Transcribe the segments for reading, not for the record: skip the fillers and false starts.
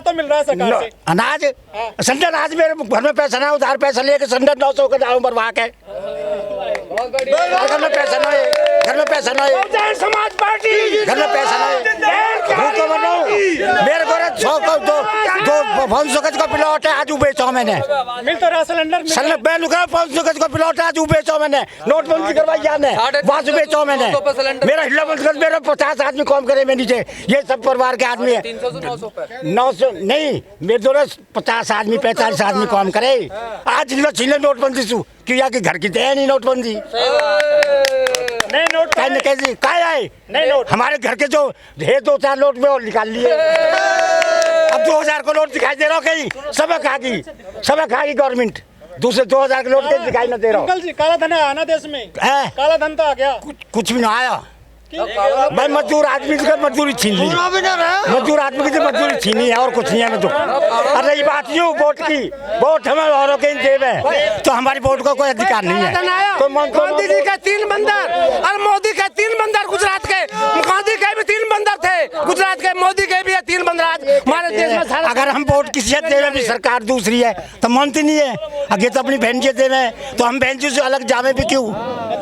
तो मिल रहा है सरकार से अनाज। सिलेंडर आज मेरे घर में पैसा ना, उधार पैसा लेके सिलेंडर 900 का दाम भरवा के, घर में पैसा ना है, घर में पैसा ना है, बहुजन समाज पार्टी घर में पैसा ना है, भूखो मरो। मेरे को 100 का 500 गज का प्लॉट है, आज बेचो मैंने। मिल तो रहा सिलेंडर 500 गज का प्लॉट है, आज बेचो मैंने। नोटबंदी करवाई जाने, वहाँ से बेचो मैंने। मेरा हिला बंद कर, मेरा 50 आदमी काम करे मेरे नीचे, ये सब परिवार के आदमी है। 900 नहीं, मेरे दोनों 50 आदमी 45 आदमी काम करे। आज छीले नोटबंदी शू क्यों, कि घर की है नहीं नोटबंदी। नए नोट कैसे काय आए नए नोट, हमारे घर के जो है 2-4 नोट में और निकाल लिए। अब 2000 को नोट दिखाई दे रहा हो कहीं, सब खागी गवर्नमेंट। दूसरे 2000 के नोट कहीं दिखाई ना दे रहा अंकल जी काला धन आया ना देश में, काला धन तो आ गया। कुछ भी ना आया भाई। मजदूर आदमी की मजदूरी छीन ली, मजदूर आदमी की मजदूरी छीनी है और कुछ नहीं है। तो अरे ये बात यूँ वोट की, वोट हमें औरों के देवे तो हमारी वोट का कोई अधिकार नहीं है। तो मोदी जी के 3 बंदर और मोदी के 3 बंदर, गुजरात के मोदी के भी 3 बंदर थे, गुजरात के मोदी के भी 3 बंदर आज हमारे देश में। अगर हम वोट किसी देवे भी सरकार दूसरी है तो मानती नहीं है। अगर तो अपनी बहन जी देवे तो हम बहन जी से अलग जावे भी क्यों,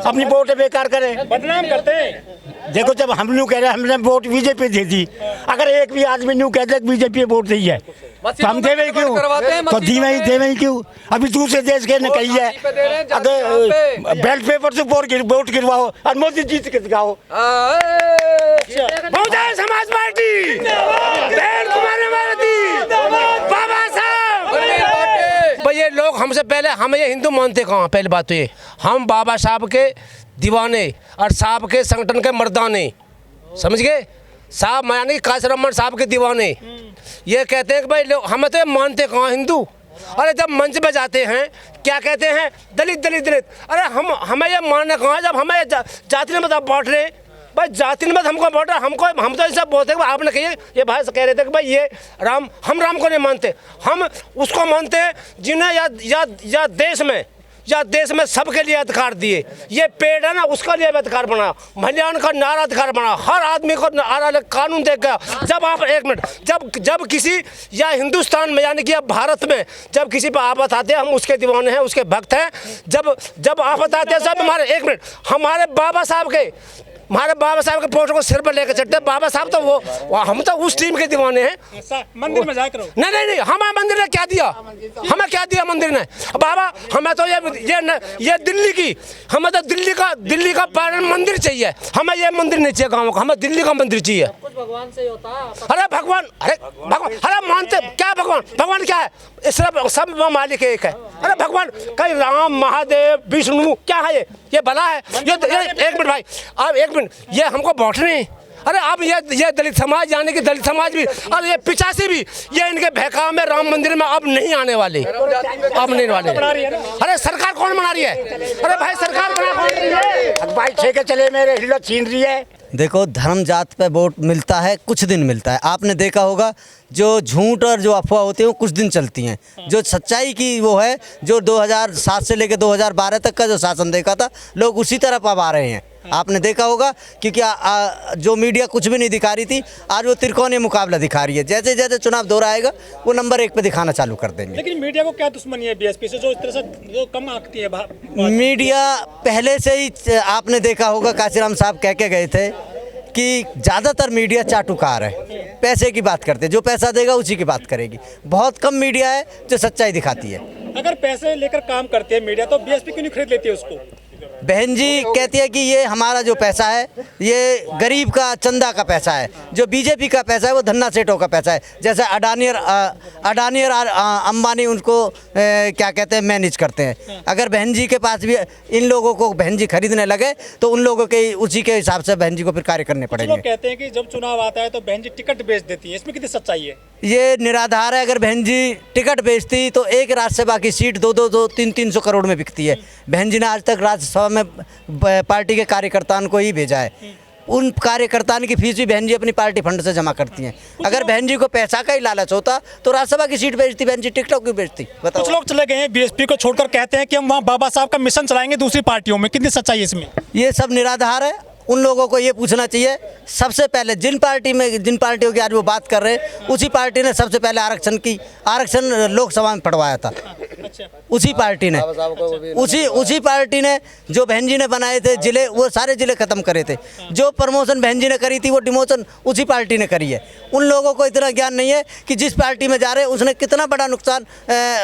अपनी वोट बेकार करें, बदनाम करते हैं। देखो जब हम लोग कह रहे हैं हमने वोट बीजेपी दे दी, अगर एक भी आदमी न्यू कहते हैं बीजेपी वोट दी है तो हम देवे क्यों, तो देवे ही क्यों। अभी दूसरे देश के ने कही है अगर बैलेट पेपर से वोट गिरवाओ और मोदी जीत के दिखाओ। बहुजन समाज पार्टी बाबा साहब। भाई ये लोग हमसे पहले, हम ये हिंदू मानते कहाँ, पहली बात तो ये हम बाबा साहब के दीवाने और साहब के संगठन के मर्दाने, समझ गए साहब, यानी कासरमन साहब के दीवाने। ये कहते हैं कि भाई लोग हमें तो ये मानते कहाँ हिंदू। अरे जब मंच पे जाते हैं क्या कहते हैं, दलित दलित दलित। अरे हमें ये मानना कहाँ, जब हमें जाति मत आप बांट रहे भाई, जाति मत हमको बांट रहे। हम तो ऐसा बोलते हैं, आपने कहिए ये भाई कह रहे थे कि भाई ये हम राम को नहीं मानते, हम उसको मानते हैं जिन्हें या देश में सबके लिए अधिकार दिए। ये पेड़ है ना, उसका लिए अधिकार बना, महिलाओं का नारा अधिकार बना, हर आदमी को अलग कानून दे गया। जब आप एक मिनट, जब किसी या हिंदुस्तान में यानी कि भारत में जब किसी पर आफत आते हैं, हम उसके दीवाने हैं, उसके भक्त हैं। जब आफत आते हैं सब हमारे बाबा साहब के फोटो को सिर पर लेकर चढ़ते। बाबा साहब तो हम तो उस टीम के दीवाने हैं। मंदिर में जाया करो। नहीं, हमें मंदिर ने क्या दिया, हमें क्या दिया मंदिर ने। बाबा हमें तो ये दिल्ली की, हमें तो दिल्ली का पार्लियामेंट मंदिर चाहिए, हमें ये मंदिर नहीं चाहिए गाँव का, हमें दिल्ली का मंदिर चाहिए। कुछ भगवान से ही होता है। अरे भगवान मानते क्या, भगवान क्या है, सिर्फ सब मालिक एक है। अरे भगवान कहीं राम महादेव विष्णु क्या है, ये भला है। ये एक मिनट भाई, अब एक मिनट, ये हमको बांट रहे हैं। अरे अब ये दलित समाज यानी कि दलित समाज भी और ये 85 भी ये इनके बहकाव में राम मंदिर में अब नहीं आने वाले, अब नहीं वाले। अरे सरकार कौन बना रही है, अरे भाई सरकार बना कौन रही है, भाई छे के चले मेरे हिलो छीन रही है। देखो धर्म जात पे वोट मिलता है, कुछ दिन मिलता है। आपने देखा होगा जो झूठ और जो अफवाह होती है वो कुछ दिन चलती हैं, जो सच्चाई की वो है, जो 2007 से लेकर 2012 तक का जो शासन देखा था, लोग उसी तरफ अब आ रहे हैं। आपने देखा होगा क्योंकि जो मीडिया कुछ भी नहीं दिखा रही थी, आज वो त्रिकोणीय मुकाबला दिखा रही है। जैसे जैसे चुनाव दोहराएगा वो नंबर 1 पे दिखाना चालू कर देंगे। लेकिन मीडिया को क्या दुश्मनी है बीएसपी से, जो इस तरह से जो कम आंकती है मीडिया पहले से ही, आपने देखा होगा काशीराम साहब कह के गए थे कि ज़्यादातर मीडिया चाटुकार है, पैसे की बात करते, जो पैसा देगा उसी की बात करेगी। बहुत कम मीडिया है जो सच्चाई दिखाती है। अगर पैसे लेकर काम करते हैं मीडिया तो बीएसपी क्यों नहीं खरीद लेती है उसको। बहन जी कहती है कि ये हमारा जो पैसा है ये गरीब का चंदा का पैसा है, जो बीजेपी का पैसा है वो धन्ना सेठों का पैसा है। जैसे अडानी और अंबानी उनको क्या कहते हैं मैनेज करते हैं। अगर बहन जी के पास भी इन लोगों को बहन जी खरीदने लगे तो उन लोगों के उसी के हिसाब से बहन जी को फिर कार्य करने पड़ेंगे। लोग कहते हैं कि जब चुनाव आता है तो बहन जी टिकट बेच देती है, इसमें कितनी सच्चाई है। ये निराधार है। अगर बहन जी टिकट बेचती तो एक राज्यसभा की सीट 200-300 करोड़ में बिकती है। बहन जी ने आज तक राज्यसभा में पार्टी के कार्यकर्ताओं को ही भेजा है। उन कार्यकर्ताओं की फीस भी बहन जी अपनी पार्टी फंड से जमा करती हैं। अगर बहन जी को पैसा का ही लालच होता तो राज्यसभा की सीट बेचती, बहन जी टिकटॉक क्यों बेचती, बताओ। कुछ लोग चले गए हैं बीएसपी को छोड़कर, कहते हैं कि हम वहाँ बाबा साहब का मिशन चलाएंगे दूसरी पार्टियों में, कितनी सच्चाई है इसमें। ये सब निराधार है। उन लोगों को ये पूछना चाहिए सबसे पहले जिन पार्टियों की आज वो बात कर रहे हैं, उसी पार्टी ने सबसे पहले आरक्षण लोकसभा में पढ़वाया था। उसी पार्टी ने उसी पार्टी ने जो बहन जी ने बनाए थे जिले, वो सारे जिले खत्म करे थे। जो प्रमोशन बहन जी ने करी थी वो डिमोशन उसी पार्टी ने करी है। उन लोगों को इतना ज्ञान नहीं है कि जिस पार्टी में जा रहे हैं उसने कितना बड़ा नुकसान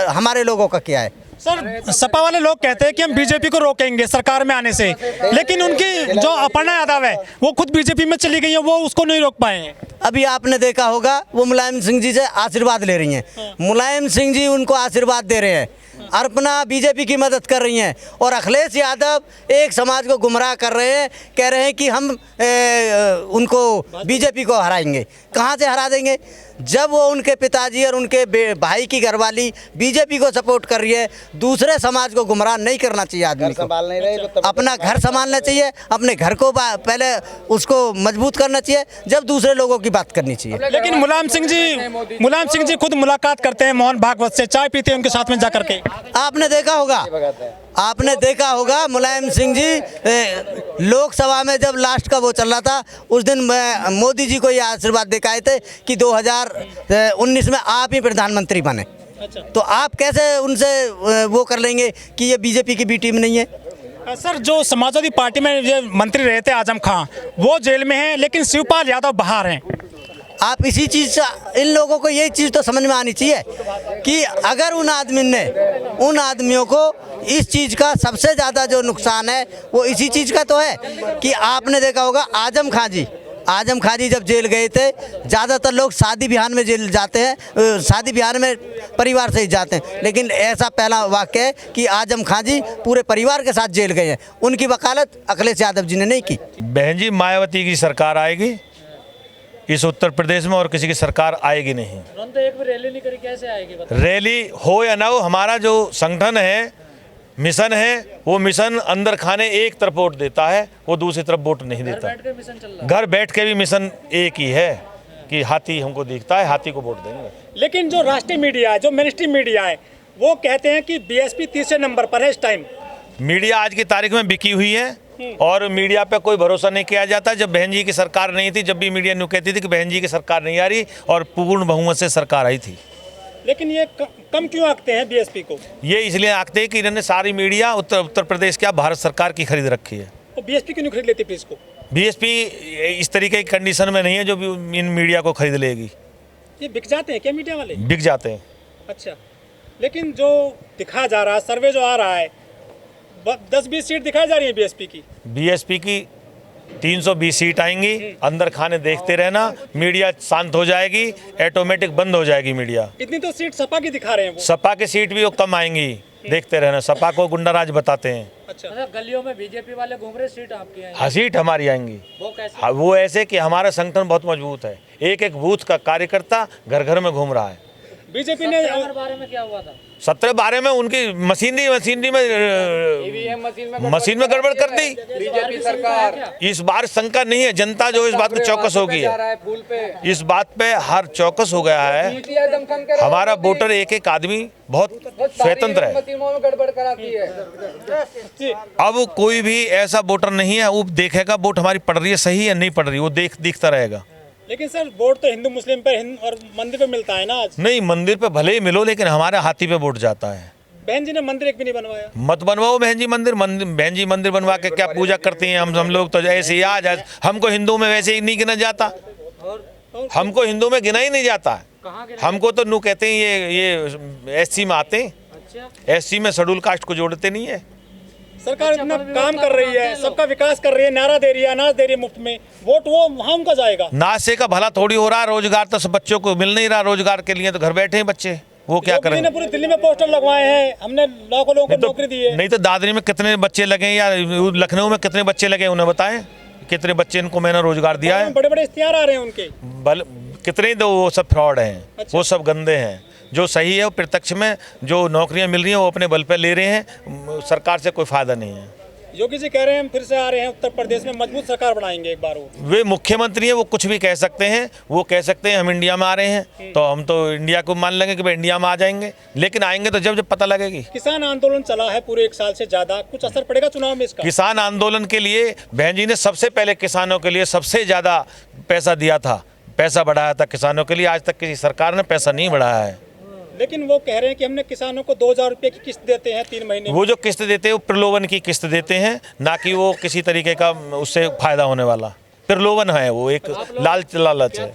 हमारे लोगों का किया है। सर, सपा वाले लोग कहते हैं कि हम बीजेपी को रोकेंगे सरकार में आने से, लेकिन उनकी जो अपर्णा यादव है वो खुद बीजेपी में चली गई है, वो उसको नहीं रोक पाए हैं। अभी आपने देखा होगा वो मुलायम सिंह जी से आशीर्वाद ले रही हैं। मुलायम सिंह जी उनको आशीर्वाद दे रहे हैं, अर्पणा बीजेपी की मदद कर रही हैं, और अखिलेश यादव एक समाज को गुमराह कर रहे हैं, कह रहे हैं कि हम उनको बीजेपी को हराएंगे। कहाँ से हरा देंगे जब वो उनके पिताजी और उनके भाई की घरवाली बीजेपी को सपोर्ट कर रही है। दूसरे समाज को गुमराह नहीं करना चाहिए आदमी को, अपना घर संभालना चाहिए, अपने घर को पहले उसको मजबूत करना चाहिए, जब दूसरे लोगों की बात करनी चाहिए। लेकिन मुलायम सिंह जी खुद मुलाकात करते हैं मोहन भागवत से, चाय पीते हैं उनके साथ में जाकर के। आपने देखा होगा मुलायम सिंह जी लोकसभा में जब लास्ट का वो चल रहा था, उस दिन मोदी जी को ये आशीर्वाद दे के आए थे कि 2019 में आप ही प्रधानमंत्री बने। तो आप कैसे उनसे वो कर लेंगे कि ये बीजेपी की बी टीम नहीं है। सर, जो समाजवादी पार्टी में ये मंत्री रहे थे आजम खां, वो जेल में हैं, लेकिन शिवपाल यादव बाहर हैं। आप इसी चीज़ से इन लोगों को ये चीज़ तो समझ में आनी चाहिए कि अगर उन आदमियों को इस चीज़ का सबसे ज़्यादा जो नुकसान है वो इसी चीज़ का तो है कि आपने देखा होगा आजम खां जी जब जेल गए थे, ज़्यादातर लोग शादी ब्याह में जेल जाते हैं, शादी ब्याह में परिवार से ही जाते हैं, लेकिन ऐसा पहला वाक़या है कि आजम खां जी पूरे परिवार के साथ जेल गए हैं। उनकी वकालत अखिलेश यादव जी ने नहीं की। बहन जी, मायावती की सरकार आएगी इस उत्तर प्रदेश में, और किसी की सरकार आएगी नहीं। तो एक भी रैली नहीं करी, कैसे आएगी? रैली हो या ना हो, हमारा जो संगठन है, मिशन है, वो मिशन अंदर खाने एक तरफ वोट देता है, वो दूसरी तरफ वोट नहीं देता। घर बैठ के भी मिशन एक ही है कि हाथी हमको दिखता है, हाथी को वोट देंगे। लेकिन जो राष्ट्रीय मीडिया है, जो मेनस्ट्रीम मीडिया है, वो कहते हैं कि बीएसपी तीसरे नंबर पर है इस टाइम। मीडिया आज की तारीख में बिकी हुई है और मीडिया पे कोई भरोसा नहीं किया जाता। जब बहन जी की सरकार नहीं थी, जब भी मीडिया न्यू कहती थी कि बहन जी की सरकार नहीं आ रही, और पूर्ण बहुमत से सरकार आई थी। लेकिन ये कम क्यों आंकते हैं बीएसपी को? ये इसलिए आंकते हैं कि इन्होंने सारी मीडिया उत्तर प्रदेश क्या भारत सरकार की खरीद रखी है। तो बीएसपी क्यों नहीं खरीद लेती फिर इसको? बीएसपी इस तरीके की कंडीशन में नहीं है जो भी इन मीडिया को खरीद लेगी। ये बिक जाते हैं क्या मीडिया वाले? बिक जाते हैं। अच्छा, लेकिन जो दिखाया जा रहा है, सर्वे जो आ रहा है, 10-20 सीट दिखाई जा रही है बीएसपी की 320 सीट आएंगी। अंदर खाने देखते रहना, मीडिया शांत हो जाएगी, ऑटोमेटिक बंद हो जाएगी मीडिया। इतनी तो सीट सपा की दिखा रहे हैं वो। सपा की सीट भी वो कम आएंगी, देखते रहना। सपा को गुंडाराज बताते हैं। अच्छा, गलियों में बीजेपी वाले घूम रहे, सीट आपकी आएंगी? हाँ, सीट हमारी आएंगी। वो कैसे? वो ऐसे कि हमारा संगठन बहुत मजबूत है, एक एक बूथ का कार्यकर्ता घर घर में घूम रहा है। बीजेपी ने बारे में क्या हुआ था? 17-12 में उनकी मशीनरी में गड़बड़ कर दी। बीजेपी सरकार इस बार शंका नहीं है, जनता जो इस बात को चौकस हो गई है, इस बात पे हर चौकस हो गया है। हमारा वोटर एक एक आदमी बहुत स्वतंत्र है। गड़बड़ कराती है। अब कोई भी ऐसा वोटर नहीं है वो देखेगा वोट हमारी पड़ रही है सही या नहीं पड़ रही, वो दिखता रहेगा। लेकिन सर, वोट तो हिंदू मुस्लिम पे और मंदिर पे मिलता है ना आज। नहीं, मंदिर पे भले ही मिलो, लेकिन हमारे हाथी पे वोट जाता है। बहन जी ने मंदिर एक भी नहीं बनवाया। मत बनवाओ बहन जी मंदिर। बहन जी मंदिर बनवा के क्या पूजा करती हैं? हम लोग तो ऐसे ही आज हमको हिंदू में वैसे ही नहीं गिना जाता, हमको हिंदू में गिना ही नहीं जाता। हमको तो नू कहते हैं ये एससी में आते हैं। एससी में शेड्यूल कास्ट को जोड़ते नहीं है। सरकार इतना काम कर रही है, सबका विकास कर रही है, नारा दे रही है, अनाज दे रही है मुफ्त में, वोट वो वहाँ उनका जाएगा। नाशे का भला थोड़ी हो रहा है, रोजगार तो सब बच्चों को मिल नहीं रहा। रोजगार के लिए तो घर बैठे हैं बच्चे, वो क्या करेंगे? पूरी दिल्ली में पोस्टर लगवाए हैं, हमने लाखों लोगों को नौकरी दी है। नहीं तो दादरी में कितने बच्चे लगे या लखनऊ में कितने बच्चे लगे, उन्हें बताएं कितने बच्चे इनको मैंने रोजगार दिया है। बड़े बड़े इश्तिहार आ रहे हैं उनके, कितने तो वो सब फ्रॉड हैं। अच्छा। वो सब गंदे हैं। जो सही है वो प्रत्यक्ष में जो नौकरियां मिल रही हैं वो अपने बल पे ले रहे हैं। सरकार से कोई फायदा नहीं है। योगी जी कह रहे हैं हम फिर से आ रहे हैं उत्तर प्रदेश में, मजबूत सरकार बनाएंगे एक बार। वे मुख्यमंत्री हैं, वो कुछ भी कह सकते हैं। वो कह सकते हैं हम इंडिया में आ रहे हैं, तो हम तो इंडिया को मान लेंगे कि भाई इंडिया में आ जाएंगे, लेकिन आएंगे तो जब जब पता लगेगी। किसान आंदोलन चला है पूरे 1 साल से ज्यादा, कुछ असर पड़ेगा चुनाव में इसका? किसान आंदोलन के लिए बहन जी ने सबसे पहले किसानों के लिए सबसे ज़्यादा पैसा दिया था, पैसा बढ़ाया था किसानों के लिए। आज तक किसी सरकार ने पैसा नहीं बढ़ाया है। लेकिन वो कह रहे हैं कि हमने किसानों को 2000 रुपये की किस्त देते हैं 3 महीने। वो जो किस्त देते हैं वो प्रलोभन की किस्त देते हैं, ना कि वो किसी तरीके का उससे फायदा होने वाला प्रलोभन है। वो एक लालच है।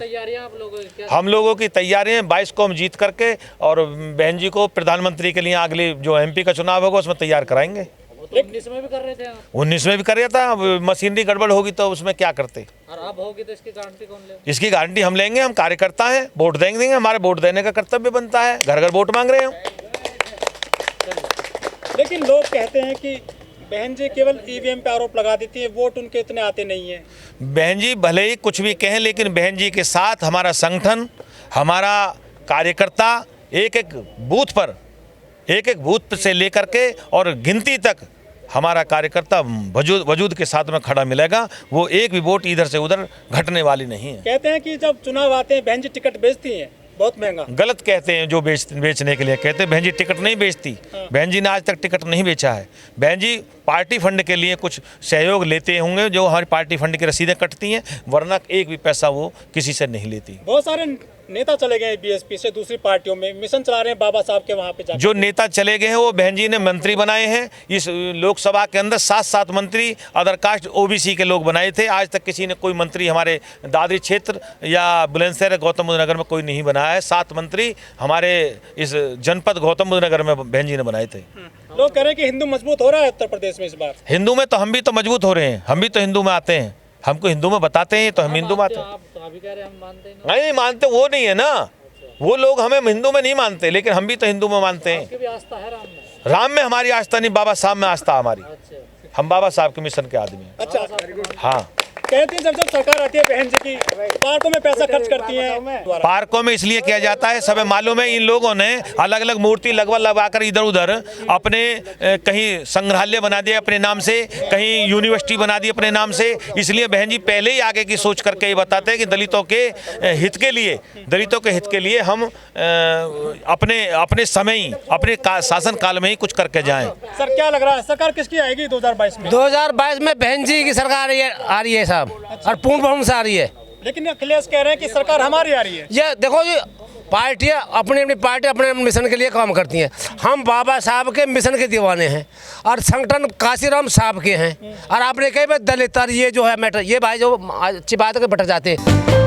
हम लोगों की तैयारियां 22 को हम जीत करके और बहन जी को प्रधानमंत्री के लिए अगली जो MP का चुनाव होगा उसमें तैयार कराएंगे। 19 में भी कर रहे थे आप? 19 में भी कर रहा था। अब मशीनरी गड़बड़ होगी तो उसमें क्या करते। और अब होगी तो इसकी गारंटी कौन ले? इसकी गारंटी हम लेंगे। हम कार्यकर्ता हैं, वोट देंगे। हमारे वोट देने का कर्तव्य बनता है। घर घर वोट मांग रहे हैं। लेकिन लोग कहते हैं कि बहन जी केवल EVM पे आरोप लगा देती है, वोट उनके इतने आते नहीं है। बहन जी भले ही कुछ भी कहें, लेकिन बहन जी के साथ हमारा संगठन, हमारा कार्यकर्ता एक एक बूथ से लेकर के और गिनती तक हमारा कार्यकर्ता वजूद के साथ में खड़ा मिलेगा। वो एक भी वोट इधर से उधर घटने वाली नहीं है। कहते हैं कि जब चुनाव आते हैं बहन जी टिकट बेचती हैं बहुत महंगा। गलत कहते हैं जो बेचने के लिए कहते हैं। बहन जी टिकट नहीं बेचती। बहन जी ने आज तक टिकट नहीं बेचा है। बहन जी पार्टी फंड के लिए कुछ सहयोग लेते होंगे, जो हमारी पार्टी फंड की रसीदें कटती हैं, वरना एक भी पैसा वो किसी से नहीं लेती। बहुत सारे नेता चले गए BSP से दूसरी पार्टियों में, मिशन चला रहे हैं बाबा साहब के वहाँ पे जाकर। जो नेता चले गए हैं वो बहन जी ने मंत्री बनाए हैं। इस लोकसभा के अंदर 7 मंत्री अदर कास्ट OBC के लोग बनाए थे। आज तक किसी ने कोई मंत्री हमारे दादरी क्षेत्र या बुलंदशहर गौतम बुद्ध नगर में कोई नहीं बनाया है। 7 मंत्री हमारे इस जनपद गौतम बुद्ध नगर में बहन जी ने बनाए थे। लोग कह रहे हैं कि हिंदू मजबूत हो रहा है उत्तर प्रदेश में इस बार। हिंदू में तो हम भी तो मजबूत हो रहे हैं। हम भी तो हिंदू में आते हैं। हमको हिंदू में बताते हैं तो हम हिंदू में आते हैं। आप तो अभी कह रहे हैं हम मानते हैं। नहीं मानते, वो नहीं है ना। वो लोग हमें हिंदू में नहीं मानते, लेकिन हम भी तो हिंदू में मानते हैं। आपकी भी आस्था है राम में? राम में हमारी आस्था नहीं, बाबा साहब में आस्था हमारी। हम बाबा साहब के मिशन के आदमी हैं। अच्छा, हाँ। कहती हैं जब सरकार आती है बहन जी की पार्कों में पैसा खर्च करती हैं। पार्कों में इसलिए किया जाता है, सब मालूम है। इन लोगों ने अलग अलग मूर्ति लगवा कर इधर उधर अपने कहीं संग्रहालय बना दिया अपने नाम से, कहीं यूनिवर्सिटी बना दी अपने नाम से। इसलिए बहन जी पहले ही आगे की सोच करके ये बताते हैं कि दलितों के हित के लिए हम अपने समय ही, अपने शासन काल में ही कुछ करके जाएं। सर क्या लग रहा है सरकार किसकी आएगी 2022 में? 2022 में बहन जी की सरकार आ रही है साहब, और पूर्ण बहुमत से आ रही है। लेकिन अखिलेश कह रहे हैं कि सरकार हमारी आ रही है। ये देखो जी, पार्टियाँ अपने मिशन के लिए काम करती हैं। हम बाबा साहब के मिशन के दीवाने हैं और संगठन काशीराम साहब के हैं। और आपने कही दलित ये जो है मैटर, ये भाई जो अच्छी बात है कि भटक जाते हैं।